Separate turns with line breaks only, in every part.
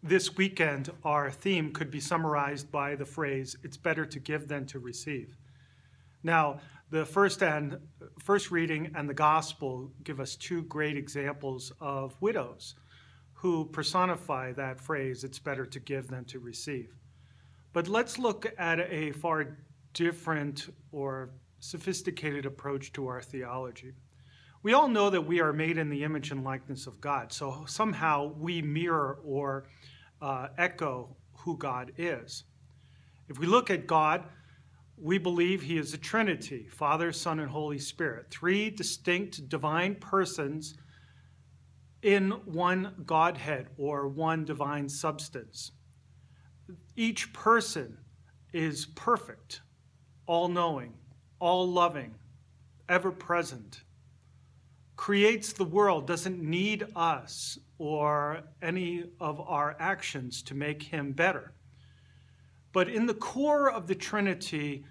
This weekend, our theme could be summarized by the phrase, "It's better to give than to receive." Now, the first reading and the gospel give us two great examples of widows who personify that phrase, "It's better to give than to receive." But let's look at a far different or sophisticated approach to our theology. We all know that we are made in the image and likeness of God, so somehow we mirror or echo who God is. If we look at God, we believe he is a Trinity, Father, Son, and Holy Spirit, three distinct divine persons in one Godhead or one divine substance. Each person is perfect, all-knowing, all-loving, ever-present, creates the world, doesn't need us or any of our actions to make him better. But in the core of the Trinity,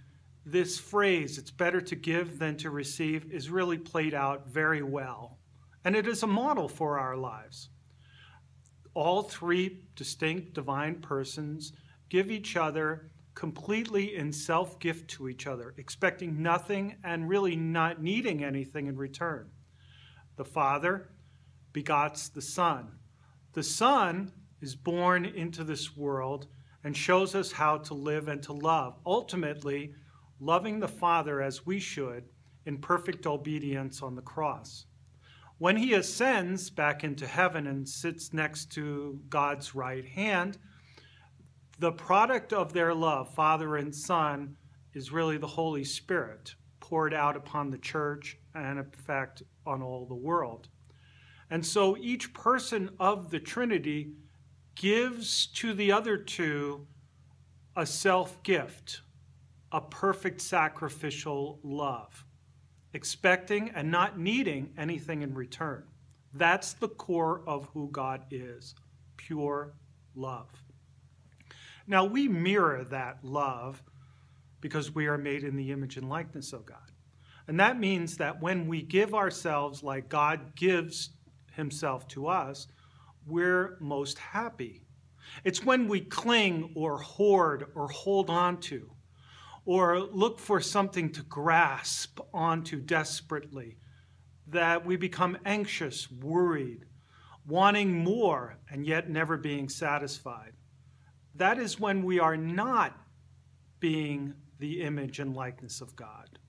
this phrase, "It's better to give than to receive," is really played out very well. And it is a model for our lives. All three distinct divine persons give each other completely in self-gift to each other, expecting nothing and really not needing anything in return. The Father begots the Son. The Son is born into this world and shows us how to live and to love, ultimately loving the Father as we should in perfect obedience on the cross. When he ascends back into heaven and sits next to God's right hand, the product of their love, Father and Son, is really the Holy Spirit poured out upon the church and, in fact, on all the world. And so each person of the Trinity gives to the other two a self-gift, a perfect sacrificial love, expecting and not needing anything in return. That's the core of who God is, pure love. Now, we mirror that love because we are made in the image and likeness of God. And that means that when we give ourselves like God gives himself to us, we're most happy. It's when we cling or hoard or hold on to or look for something to grasp onto desperately that we become anxious, worried, wanting more and yet never being satisfied. That is when we are not being the image and likeness of God.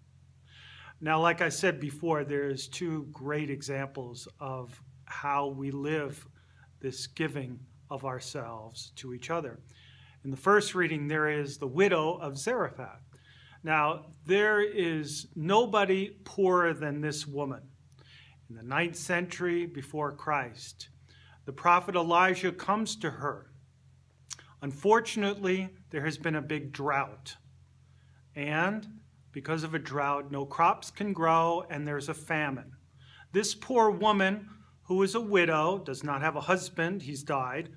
Now, like I said before, there's two great examples of how we live this giving of ourselves to each other. In the first reading, there is the widow of Zarephath. Now, there is nobody poorer than this woman. In the 9th century before Christ, the prophet Elijah comes to her. Unfortunately, there has been a big drought. And because of a drought, no crops can grow, and there's a famine. This poor woman, who is a widow, does not have a husband, he's died,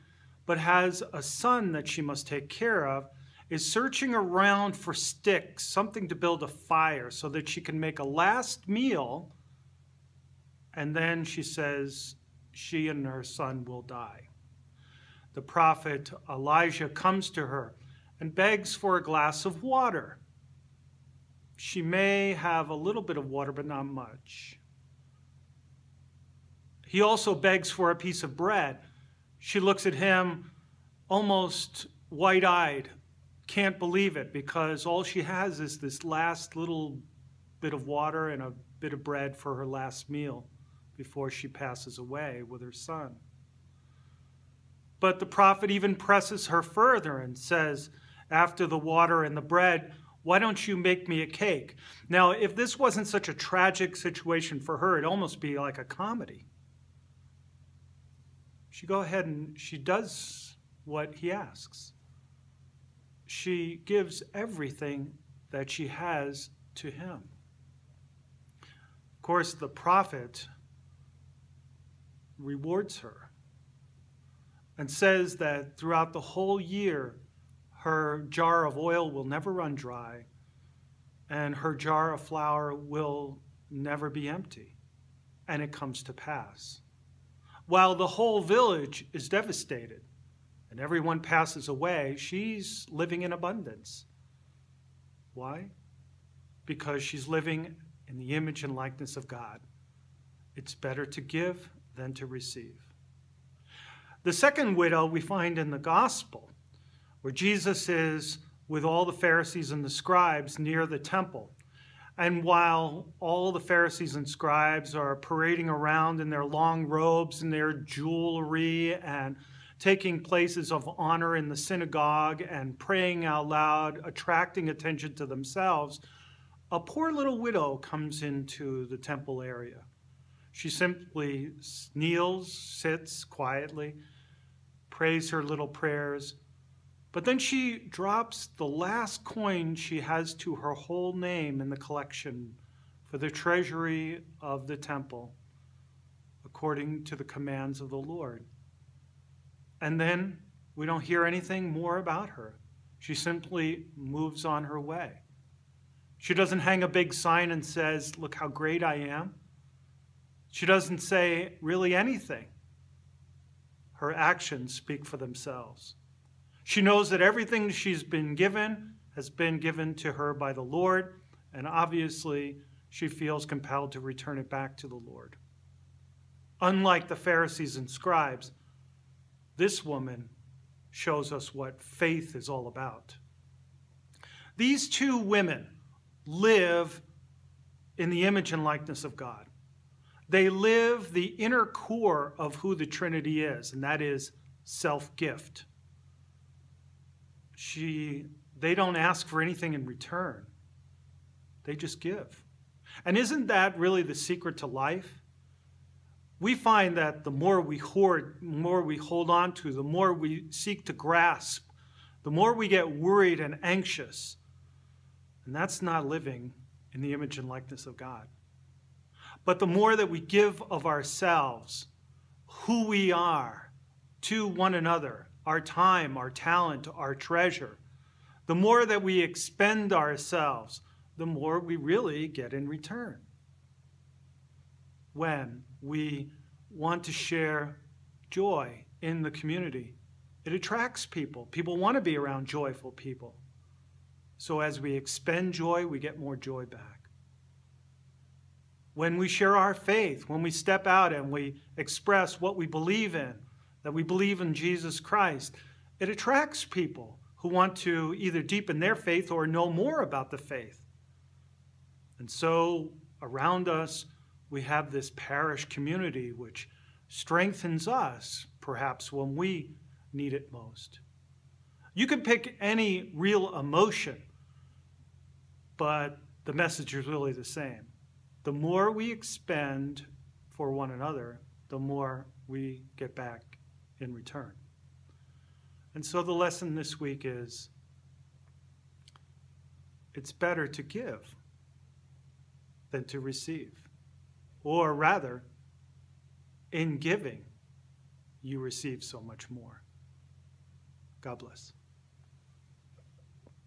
but has a son that she must take care of, is searching around for sticks, something to build a fire so that she can make a last meal, and then she says she and her son will die. The prophet Elijah comes to her and begs for a glass of water. She may have a little bit of water, but not much. He also begs for a piece of bread. She looks at him almost wide-eyed, can't believe it, because all she has is this last little bit of water and a bit of bread for her last meal before she passes away with her son. But the prophet even presses her further and says, after the water and the bread, "Why don't you make me a cake?" Now, if this wasn't such a tragic situation for her, it'd almost be like a comedy. She goes ahead and she does what he asks. She gives everything that she has to him. Of course, the prophet rewards her and says that throughout the whole year, her jar of oil will never run dry, and her jar of flour will never be empty. And it comes to pass. While the whole village is devastated, and everyone passes away, she's living in abundance. Why? Because she's living in the image and likeness of God. It's better to give than to receive. The second widow we find in the gospel, where Jesus is with all the Pharisees and the scribes near the temple. And while all the Pharisees and scribes are parading around in their long robes and their jewelry and taking places of honor in the synagogue and praying out loud, attracting attention to themselves, a poor little widow comes into the temple area. She simply kneels, sits quietly, prays her little prayers, but then she drops the last coin she has to her whole name in the collection for the treasury of the temple, according to the commands of the Lord. And then we don't hear anything more about her. She simply moves on her way. She doesn't hang a big sign and says, "Look how great I am." She doesn't say really anything. Her actions speak for themselves. She knows that everything she's been given has been given to her by the Lord, and obviously she feels compelled to return it back to the Lord. Unlike the Pharisees and scribes, this woman shows us what faith is all about. These two women live in the image and likeness of God. They live the inner core of who the Trinity is, and that is self-gift. They don't ask for anything in return. They just give. And isn't that really the secret to life? We find that the more we hoard, the more we hold on to, the more we seek to grasp, the more we get worried and anxious. And that's not living in the image and likeness of God. But the more that we give of ourselves, who we are, to one another, our time, our talent, our treasure, the more that we expend ourselves, the more we really get in return. When we want to share joy in the community, it attracts people. People want to be around joyful people. So as we expend joy, we get more joy back. When we share our faith, when we step out and we express what we believe in, that we believe in Jesus Christ, it attracts people who want to either deepen their faith or know more about the faith. And so around us, we have this parish community which strengthens us, perhaps when we need it most. You can pick any real emotion, but the message is really the same. The more we expend for one another, the more we get back in return. And so the lesson this week is, it's better to give than to receive. Or rather, in giving, you receive so much more. God bless.